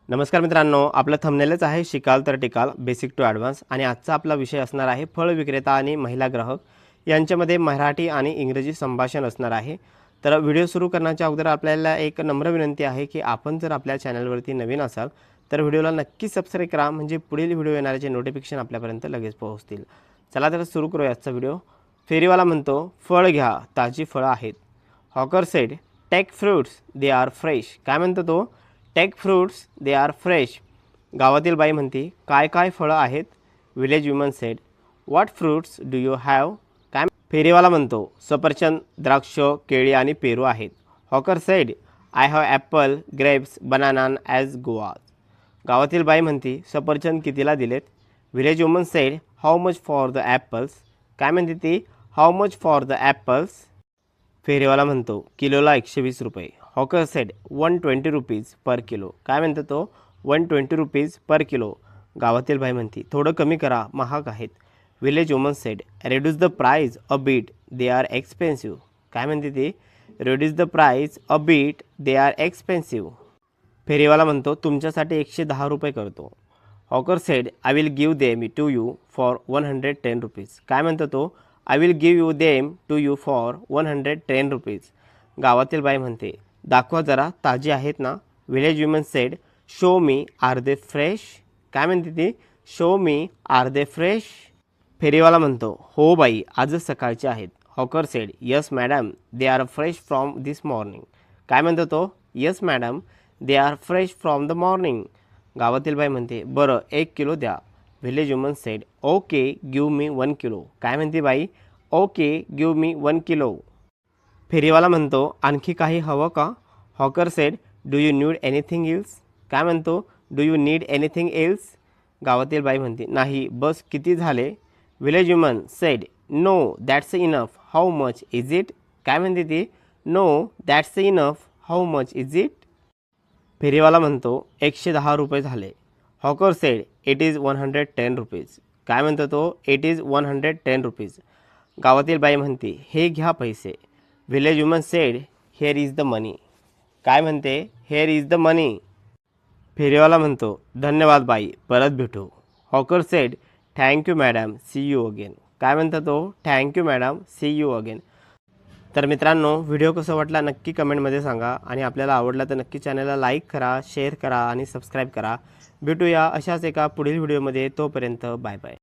नमस्कार मित्रांनो, आपलं थंबनेलच आहे शिकाल तर टिकाल बेसिक टू ॲडव्हान्स आणि आजचा आपला विषय असणार आहे फळ विक्रेता आणि महिला ग्राहक यांच्यामध्ये मराठी आणि इंग्रजी संभाषण असणार आहे। तर व्हिडिओ सुरू करण्याच्या अगोदर आपल्याला एक नम्र विनंती आहे की आपण जर आपल्या चॅनलवरती नवीन असाल तर व्हिडिओला नक्की सबस्क्राइब करा, म्हणजे पुढील व्हिडिओ येणारे नोटिफिकेशन आपल्यापर्यंत लगेच पोहोचतील। चला तर सुरू करूया आजचा व्हिडिओ। फेरीवाला म्हणतो, फळ घ्या, ताजी फळं आहेत। Hawker said, take fruits, they are fresh. काय म्हणतो तो? Take fruits, they are fresh. गावातील बाई म्हणते, काय काय फळं आहेत? Village woman said, what fruits do you have? काय? फेरीवाला म्हणतो, सफरचंद, द्राक्ष, केळी आणि पेरू आहेत। Hawker said, I have apple, grapes, banana as guavas. गावातील बाई म्हणते, सफरचंद कितीला दिलेत? Village woman said, how much for the apples? काय म्हणते ती? How much for the apples? फेरीवाला म्हणतो, किलोला 120 रुपये। Hawker said, 120 rupees per kilo. काय म्हणतो तो? 120 रुपीज पर किलो। गावातील बाई म्हणते, थोडं कमी करा, महाग आहेत। Village woman said, reduce the price a bit, they are expensive. काय म्हणते ती? Reduce the price a bit, they are expensive. फेरीवाला म्हणतो, तुमच्यासाठी 110 रुपये करतो। Hawker said, I will give them to you for 110 rupees. काय म्हणतो तो? I will give you them to you for 110 rupees. गावातील बाई म्हणते, दाखवा जरा, ताजी आहेत ना? Village woman said, show me, are they fresh? काय म्हणते ती? Show me, are they fresh? फेरीवाला म्हणतो, हो बाई, आजच सकाळचे आहेत। Hawker said, yes madam, they are fresh from this morning. काय म्हणतो तो? Yes madam, they are fresh from the morning. गावातील बाई म्हणते, बरं 1 किलो द्या। Village woman said, okay give me 1 kilo. काय म्हणते बाई? Okay give me 1 kilo. फेरीवाला म्हणतो, आणखी काही हवं का? Hawker said, do you need anything else? काय म्हणतो? Do you need anything else? गावातील बाई म्हणते, नाही, बस किती झाले? Village woman said, no that's enough, how much is it? काय म्हणते ती? No that's enough, how much is it? फेरीवाला म्हणतो, 110 रुपये झाले। Hawker said, it is 110 rupees. काय म्हणतो तो? It is 110 rupees. गावातील बाई म्हणते, हे घ्या पैसे। Village woman said, here is the money. काय म्हणते? Here is the money. फेरीवाला म्हणतो, धन्यवाद बाई, परत भेटू। Hawker said, thank you madam, see you again. काय म्हणतो तो? Thank you madam, see you again. तर मित्रांनो, व्हिडिओ कसा वाटला नक्की कमेंटमध्ये सांगा आणि आपल्याला आवडला तर नक्की चॅनलला लाईक करा, शेअर करा आणि सबस्क्राईब करा। भेटूया अशाच एका पुढील व्हिडिओमध्ये, तोपर्यंत बाय बाय।